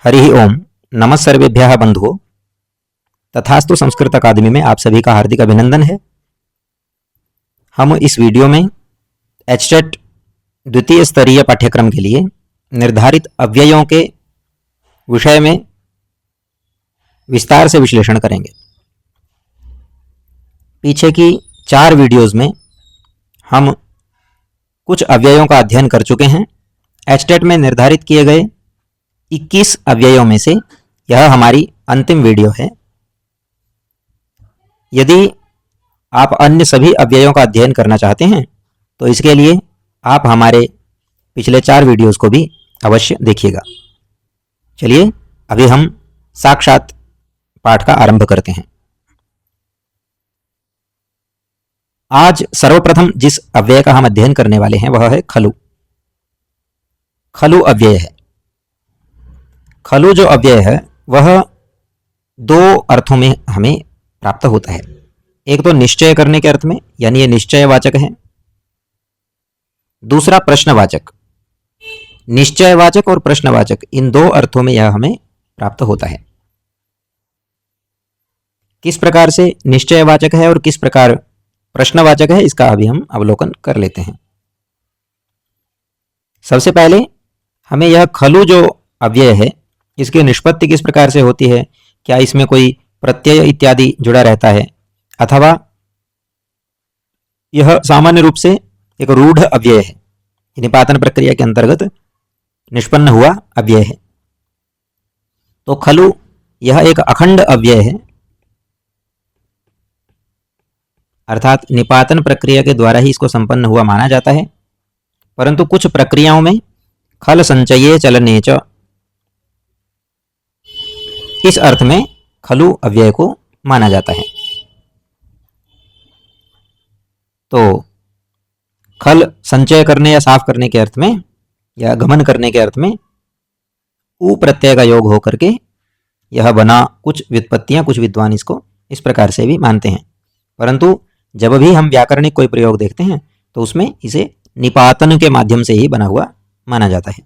हरि ओम। नमः सर्वेभ्यः बंधुओं। तथास्तु संस्कृत अकादमी में आप सभी का हार्दिक अभिनंदन है। हम इस वीडियो में एचटेट द्वितीय स्तरीय पाठ्यक्रम के लिए निर्धारित अव्ययों के विषय में विस्तार से विश्लेषण करेंगे। पीछे की 4 वीडियोस में हम कुछ अव्ययों का अध्ययन कर चुके हैं। एचटेट में निर्धारित किए गए 21 अव्ययों में से यह हमारी अंतिम वीडियो है। यदि आप अन्य सभी अव्ययों का अध्ययन करना चाहते हैं तो इसके लिए आप हमारे पिछले 4 वीडियोस को भी अवश्य देखिएगा। चलिए अभी हम साक्षात पाठ का आरंभ करते हैं। आज सर्वप्रथम जिस अव्यय का हम अध्ययन करने वाले हैं वह है खलु। खलु अव्यय है। खलु जो अव्यय है वह 2 अर्थों में हमें प्राप्त होता है। एक तो निश्चय करने के अर्थ में, यानी ये निश्चयवाचक है। दूसरा प्रश्नवाचक। निश्चयवाचक और प्रश्नवाचक, इन 2 अर्थों में यह हमें प्राप्त होता है। किस प्रकार से निश्चयवाचक है और किस प्रकार प्रश्नवाचक है, इसका अभी हम अवलोकन कर लेते हैं। सबसे पहले हमें यह खलु जो अव्यय है इसकी निष्पत्ति किस प्रकार से होती है, क्या इसमें कोई प्रत्यय इत्यादि जुड़ा रहता है अथवा यह सामान्य रूप से एक रूढ़ अव्यय है, निपातन प्रक्रिया के अंतर्गत निष्पन्न हुआ अव्यय है। तो खलु यह एक अखंड अव्यय है, अर्थात निपातन प्रक्रिया के द्वारा ही इसको संपन्न हुआ माना जाता है। परंतु कुछ प्रक्रियाओं में खल संचये चलने च, इस अर्थ में खलु अव्यय को माना जाता है। तो खल संचय करने या साफ करने के अर्थ में या गमन करने के अर्थ में उ प्रत्यय का योग होकर के यह बना। कुछ व्युत्पत्तियां, कुछ विद्वान इसको इस प्रकार से भी मानते हैं। परंतु जब भी हम व्याकरणिक कोई प्रयोग देखते हैं तो उसमें इसे निपातन के माध्यम से ही बना हुआ माना जाता है।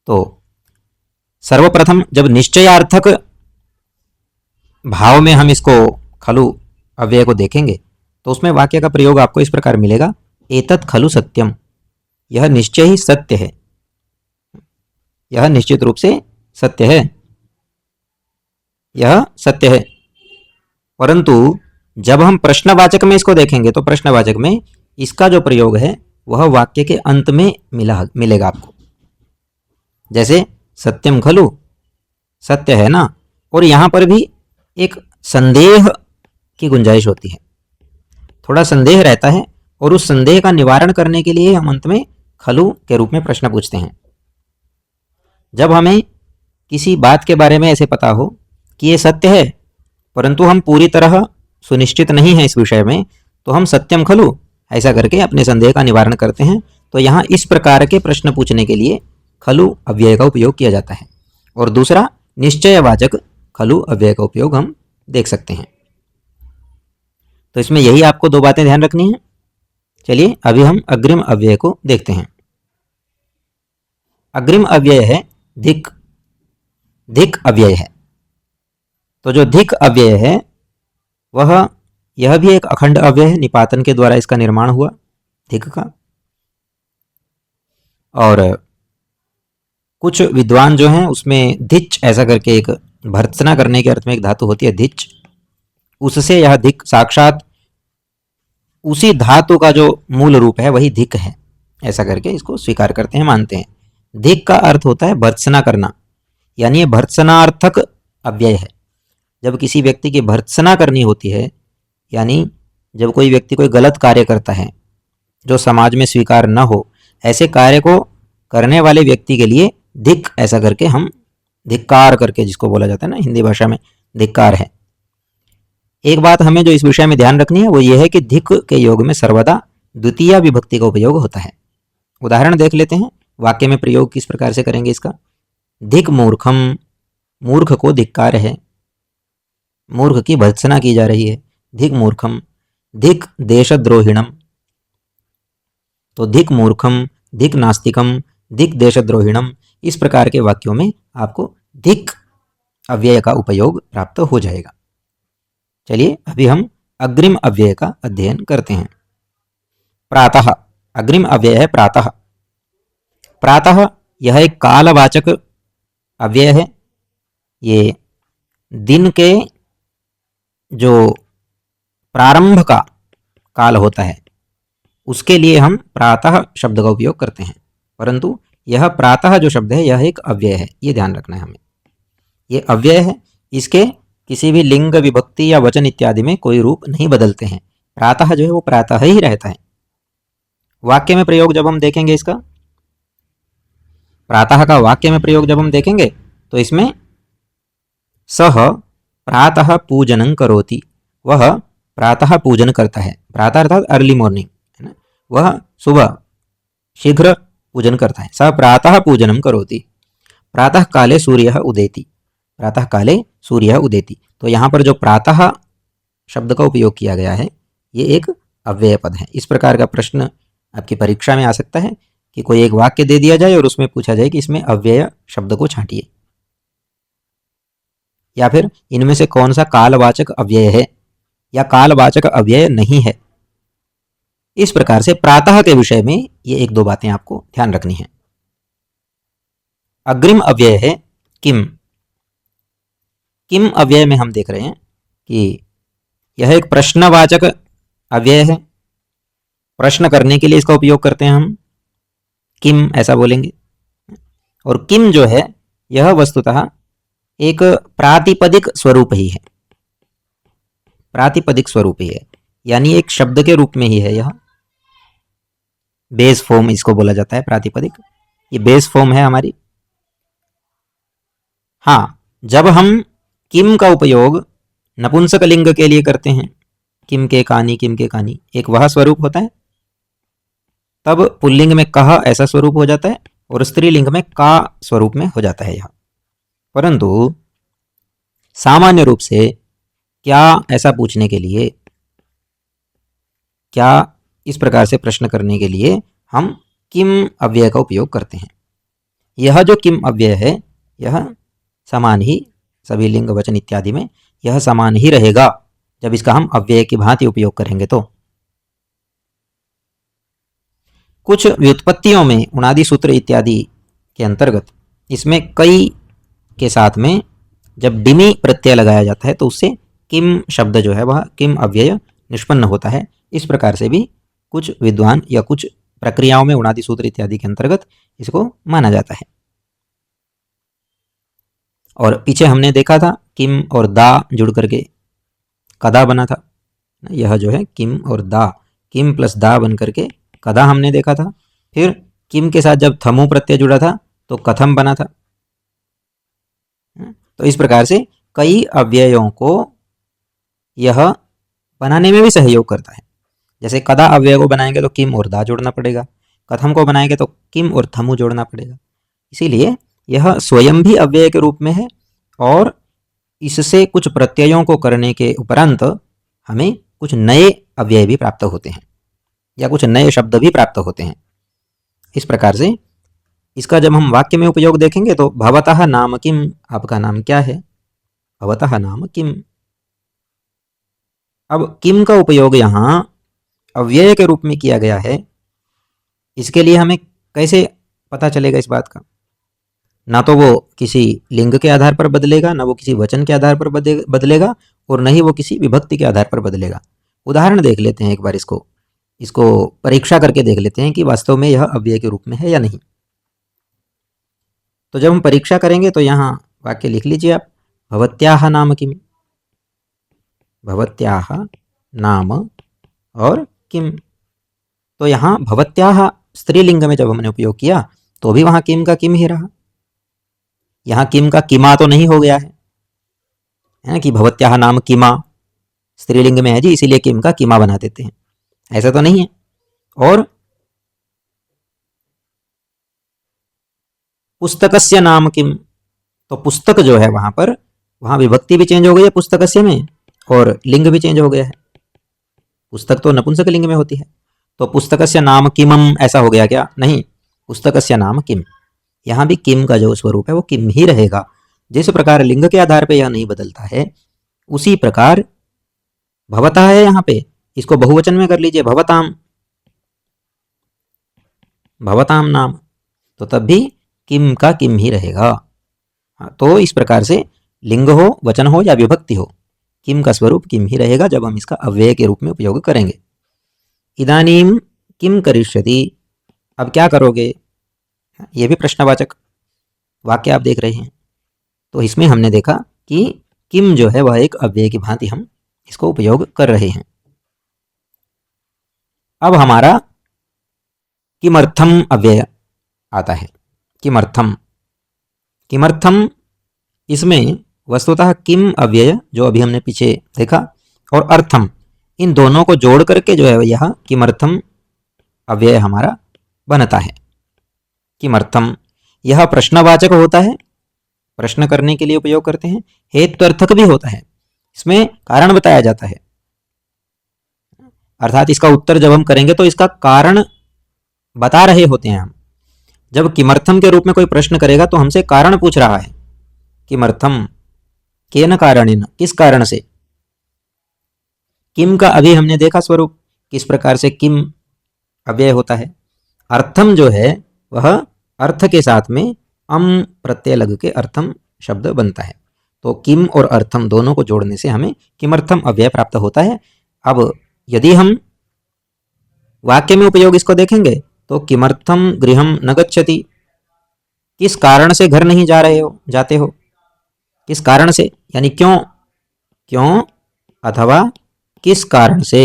तो सर्वप्रथम जब निश्चयार्थक भाव में हम इसको खलु अव्यय को देखेंगे तो उसमें वाक्य का प्रयोग आपको इस प्रकार मिलेगा, एतत् खलु सत्यम। यह निश्चय ही सत्य है, यह निश्चित रूप से सत्य है, यह सत्य है। परंतु जब हम प्रश्नवाचक में इसको देखेंगे तो प्रश्नवाचक में इसका जो प्रयोग है वह वाक्य के अंत में मिलेगा आपको। जैसे सत्यम खलु, सत्य है ना, और यहां पर भी एक संदेह की गुंजाइश होती है, थोड़ा संदेह रहता है और उस संदेह का निवारण करने के लिए हम अंत में खलु के रूप में प्रश्न पूछते हैं। जब हमें किसी बात के बारे में ऐसे पता हो कि ये सत्य है परंतु हम पूरी तरह सुनिश्चित नहीं है इस विषय में, तो हम सत्यम खलु ऐसा करके अपने संदेह का निवारण करते हैं। तो यहाँ इस प्रकार के प्रश्न पूछने के लिए खलु अव्यय का उपयोग किया जाता है। और दूसरा निश्चयवाचक खलु अव्यय का उपयोग हम देख सकते हैं। तो इसमें यही आपको 2 बातें ध्यान रखनी है। चलिए अभी हम अग्रिम अव्यय को देखते हैं। अग्रिम अव्यय है धिक्। धिक् अव्यय है। तो जो धिक् अव्यय है वह यह भी एक अखंड अव्यय है, निपातन के द्वारा इसका निर्माण हुआ धिक् का। और कुछ विद्वान जो हैं उसमें धिच ऐसा करके एक भर्त्सना करने के अर्थ में एक धातु होती है धिच, उससे यह धिक् साक्षात उसी धातु का जो मूल रूप है वही धिक् है, ऐसा करके इसको स्वीकार करते हैं, मानते हैं। धिक् का अर्थ होता है भर्त्सना करना, यानी ये भर्त्सनार्थक अव्यय है। जब किसी व्यक्ति की भर्त्सना करनी होती है, यानी जब कोई व्यक्ति कोई गलत कार्य करता है जो समाज में स्वीकार न हो, ऐसे कार्य को करने वाले व्यक्ति के लिए धिक् ऐसा करके हम धिक्कार करके जिसको बोला जाता है ना, हिंदी भाषा में धिक्कार है। एक बात हमें जो इस विषय में ध्यान रखनी है वो ये है कि धिक् के योग में सर्वदा द्वितीय विभक्ति का उपयोग होता है। उदाहरण देख लेते हैं, वाक्य में प्रयोग किस प्रकार से करेंगे इसका। धिक् मूर्खम, मूर्ख को धिक्कार है, मूर्ख की भर्त्सना की जा रही है। धिक् मूर्खम। धिक् देशद्रोहिणम, तो धिक् मूर्खम, धिक् नास्तिकम, धिक् देशद्रोहिणम, इस प्रकार के वाक्यों में आपको धिक् अव्यय का उपयोग प्राप्त हो जाएगा। चलिए अभी हम अग्रिम अव्यय का अध्ययन करते हैं। प्रातः, अग्रिम अव्यय है प्रातः। प्रातः यह एक कालवाचक अव्यय है। ये दिन के जो प्रारंभ का काल होता है उसके लिए हम प्रातः शब्द का उपयोग करते हैं, परंतु यह प्रातः जो शब्द है यह एक अव्यय है, ये ध्यान रखना है हमें। ये अव्यय है, इसके किसी भी लिंग विभक्ति या वचन इत्यादि में कोई रूप नहीं बदलते हैं। प्रातः जो है वो प्रातः ही रहता है। वाक्य में प्रयोग जब हम देखेंगे इसका, प्रातः का वाक्य में प्रयोग जब हम देखेंगे तो इसमें सह प्रातः पूजनं करोति, वह प्रातः पूजन करता है। प्रातः अर्थात अर्ली मॉर्निंग है ना, वह सुबह शीघ्र पूजन करता है। सह प्रातः पूजनं करोति, प्रातः काले सूर्यः उदेति, प्रातः काले सूर्यः उदेति। तो यहाँ पर जो प्रातः शब्द का उपयोग किया गया है ये एक अव्यय पद है। इस प्रकार का प्रश्न आपकी परीक्षा में आ सकता है कि कोई एक वाक्य दे दिया जाए और उसमें पूछा जाए कि इसमें अव्यय शब्द को छांटिए, या फिर इनमें से कौन सा कालवाचक अव्यय है या कालवाचक अव्यय नहीं है। इस प्रकार से प्रातः के विषय में ये एक दो बातें आपको ध्यान रखनी है। अग्रिम अव्यय है किम। किम अव्यय में हम देख रहे हैं कि यह एक प्रश्नवाचक अव्यय है। प्रश्न करने के लिए इसका उपयोग करते हैं हम, किम ऐसा बोलेंगे। और किम जो है यह वस्तुतः एक प्रातिपदिक स्वरूप ही है, प्रातिपदिक स्वरूप ही है, यानी एक शब्द के रूप में ही है। यह बेस फॉर्म इसको बोला जाता है, प्रातिपदिक। ये बेस फॉर्म है हमारी। हाँ, जब हम किम का उपयोग नपुंसक लिंग के लिए करते हैं, किम के कानी, किम के कानी, एक वह स्वरूप होता है, तब पुल्लिंग में कह ऐसा स्वरूप हो जाता है और स्त्रीलिंग में का स्वरूप में हो जाता है यह। परंतु सामान्य रूप से क्या ऐसा पूछने के लिए, क्या इस प्रकार से प्रश्न करने के लिए हम किम अव्यय का उपयोग करते हैं। यह जो किम अव्यय है यह समान ही, सभी लिंग वचन इत्यादि में यह समान ही रहेगा जब इसका हम अव्यय की भांति उपयोग करेंगे। तो कुछ व्युत्पत्तियों में उणादि सूत्र इत्यादि के अंतर्गत इसमें कई के साथ में जब डिमी प्रत्यय लगाया जाता है तो उससे किम शब्द जो है वह किम अव्यय निष्पन्न होता है। इस प्रकार से भी कुछ विद्वान या कुछ प्रक्रियाओं में उणादि सूत्र इत्यादि के अंतर्गत इसको माना जाता है। और पीछे हमने देखा था किम और दा जुड़ करके कदा बना था। यह जो है किम और दा, किम प्लस दा बन करके कदा हमने देखा था। फिर किम के साथ जब थमु प्रत्यय जुड़ा था तो कथम बना था। तो इस प्रकार से कई अव्ययों को यह बनाने में भी सहयोग करता है। जैसे कदा अव्यय को बनाएंगे तो किम और दा जोड़ना पड़ेगा, कथम को बनाएंगे तो किम और थमु जोड़ना पड़ेगा। इसीलिए यह स्वयं भी अव्यय के रूप में है और इससे कुछ प्रत्ययों को करने के उपरांत हमें कुछ नए अव्यय भी प्राप्त होते हैं या कुछ नए शब्द भी प्राप्त होते हैं। इस प्रकार से इसका जब हम वाक्य में उपयोग देखेंगे तो भवतः नाम किम, आपका नाम क्या है, भवतः नाम किम। अब किम का उपयोग यहाँ अव्यय के रूप में किया गया है। इसके लिए हमें कैसे पता चलेगा इस बात का? ना तो वो किसी लिंग के आधार पर बदलेगा, ना वो किसी वचन के आधार पर बदलेगा और न ही वो किसी विभक्ति के आधार पर बदलेगा। उदाहरण देख लेते हैं एक बार, इसको परीक्षा करके देख लेते हैं कि वास्तव में यह अव्यय के रूप में है या नहीं। तो जब हम परीक्षा करेंगे तो यहाँ वाक्य लिख लीजिए आप, भवत्याह नाम किम, भवत्याह नाम और किम। तो यहाँ भवत्याह स्त्रीलिंग में जब हमने उपयोग किया तो भी वहाँ किम का किम ही रहा। यहाँ किम का किमा तो नहीं हो गया है कि भवत्याह नाम किमा स्त्रीलिंग में है जी इसीलिए किम का किमा बना देते हैं, ऐसा तो नहीं है। और पुस्तकस्य नाम किम, तो पुस्तक जो है वहां पर, वहां विभक्ति भी चेंज हो गई है पुस्तकस्य में और लिंग भी चेंज हो गया है। पुस्तक तो नपुंसक लिंग में होती है, तो पुस्तकस्य नाम किमम ऐसा हो गया क्या? नहीं, पुस्तकस्य नाम किम। यहाँ भी किम का जो स्वरूप है वो किम ही रहेगा। जिस प्रकार लिंग के आधार पे यह नहीं बदलता है, उसी प्रकार भवतः है यहाँ पे, इसको बहुवचन में कर लीजिए, भवताम, भवताम नाम, तो तब भी किम का किम ही रहेगा। तो इस प्रकार से लिंग हो, वचन हो या विभक्ति हो, किम का स्वरूप किम ही रहेगा जब हम इसका अव्यय के रूप में उपयोग करेंगे। इदानीम किम करिष्यति, अब क्या करोगे, ये भी प्रश्नवाचक वाक्य आप देख रहे हैं। तो इसमें हमने देखा कि किम जो है वह एक अव्यय की भांति हम इसको उपयोग कर रहे हैं। अब हमारा किमर्थम अव्यय आता है। किमर्थम, किमर्थम, इसमें वस्तुतः किम अव्यय जो अभी हमने पीछे देखा और अर्थम, इन दोनों को जोड़ करके जो है यह किमर्थम अव्यय हमारा बनता है। किमर्थम, यह प्रश्नवाचक होता है, प्रश्न करने के लिए उपयोग करते हैं। हेत्वर्थक भी होता है, इसमें कारण बताया जाता है, अर्थात इसका उत्तर जब हम करेंगे तो इसका कारण बता रहे होते हैं हम। जब किमर्थम के रूप में कोई प्रश्न करेगा तो हमसे कारण पूछ रहा है, किमर्थम, केन कारणेन, किस कारण से। किम का अभी हमने देखा स्वरूप, किस प्रकार से किम अव्यय होता है। अर्थम जो है वह अर्थ के साथ में अम प्रत्यय लग के अर्थम शब्द बनता है। तो किम और अर्थम दोनों को जोड़ने से हमें किमर्थम अव्यय प्राप्त होता है। अब यदि हम वाक्य में उपयोग इसको देखेंगे तो किमर्थम गृहम न गच्छति, किस कारण से घर नहीं जा रहे हो, जाते हो, किस कारण से, यानी क्यों, क्यों अथवा किस कारण से,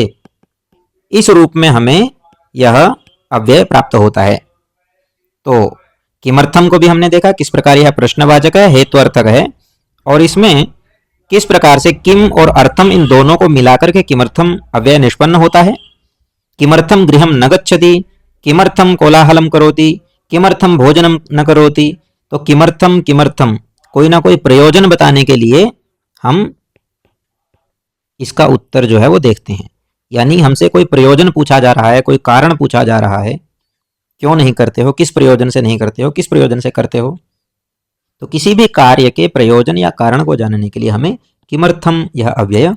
इस रूप में हमें यह अव्यय प्राप्त होता है। तो किमर्थम को भी हमने देखा किस प्रकार यह प्रश्नवाचक है, हेत्वर्थक है, और इसमें किस प्रकार से किम और अर्थम इन दोनों को मिलाकर के किमर्थम अव्यय निष्पन्न होता है। किमर्थम गृहम न गच्छति, किमर्थम कोलाहलम करोति, किमर्थम भोजनम न करोति। तो किमर्थम किमर्थम कोई ना कोई प्रयोजन बताने के लिए हम इसका उत्तर जो है वो देखते हैं, यानी हमसे कोई प्रयोजन पूछा जा रहा है, कोई कारण पूछा जा रहा है, क्यों नहीं करते हो, किस प्रयोजन से नहीं करते हो, किस प्रयोजन से करते हो। तो किसी भी कार्य के प्रयोजन या कारण को जानने के लिए हमें किमर्थम यह अव्यय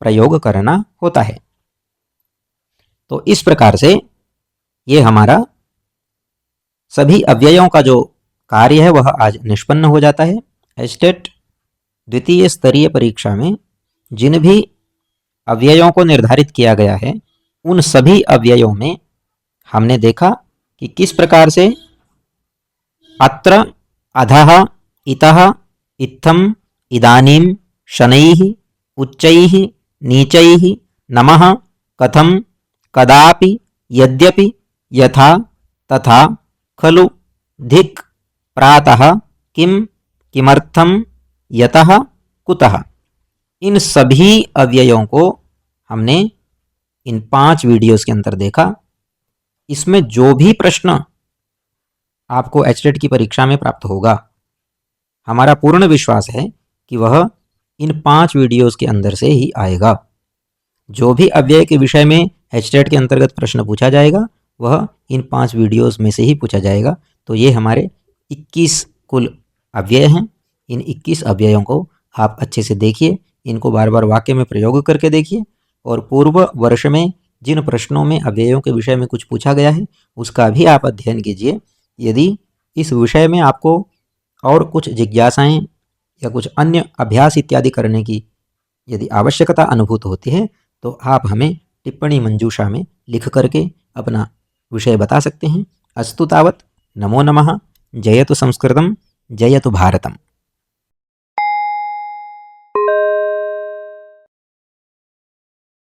प्रयोग करना होता है। तो इस प्रकार से ये हमारा सभी अव्ययों का जो कार्य है वह आज निष्पन्न हो जाता है। एस्टेट द्वितीय स्तरीय परीक्षा में जिन भी अव्ययों को निर्धारित किया गया है उन सभी अव्ययों में हमने देखा कि किस प्रकार से अत्र, अधः, इतः, इत्थम, इदानीं, शनैः, उच्चैः, नीचैः, नमः, कथं, कदापि, यद्यपि, यथा, तथा, खलु, धिक्, प्रातः, किं, किमर्थं, यतः, कुतः, इन सभी अव्ययों को हमने इन 5 वीडियोस के अंदर देखा। इसमें जो भी प्रश्न आपको एचटेट की परीक्षा में प्राप्त होगा, हमारा पूर्ण विश्वास है कि वह इन 5 वीडियोस के अंदर से ही आएगा। जो भी अव्यय के विषय में एचटेट के अंतर्गत प्रश्न पूछा जाएगा वह इन 5 वीडियोस में से ही पूछा जाएगा। तो ये हमारे 21 कुल अव्यय हैं। इन 21 अव्ययों को आप अच्छे से देखिए, इनको बार बार वाक्य में प्रयोग करके देखिए, और पूर्व वर्ष में जिन प्रश्नों में अव्ययों के विषय में कुछ पूछा गया है उसका भी आप अध्ययन कीजिए। यदि इस विषय में आपको और कुछ जिज्ञासाएं या कुछ अन्य अभ्यास इत्यादि करने की यदि आवश्यकता अनुभूत होती है तो आप हमें टिप्पणी मंजूषा में लिख करके अपना विषय बता सकते हैं। अस्तु तावत्, नमो नमः। जयतु संस्कृतं, जयतु भारतम्।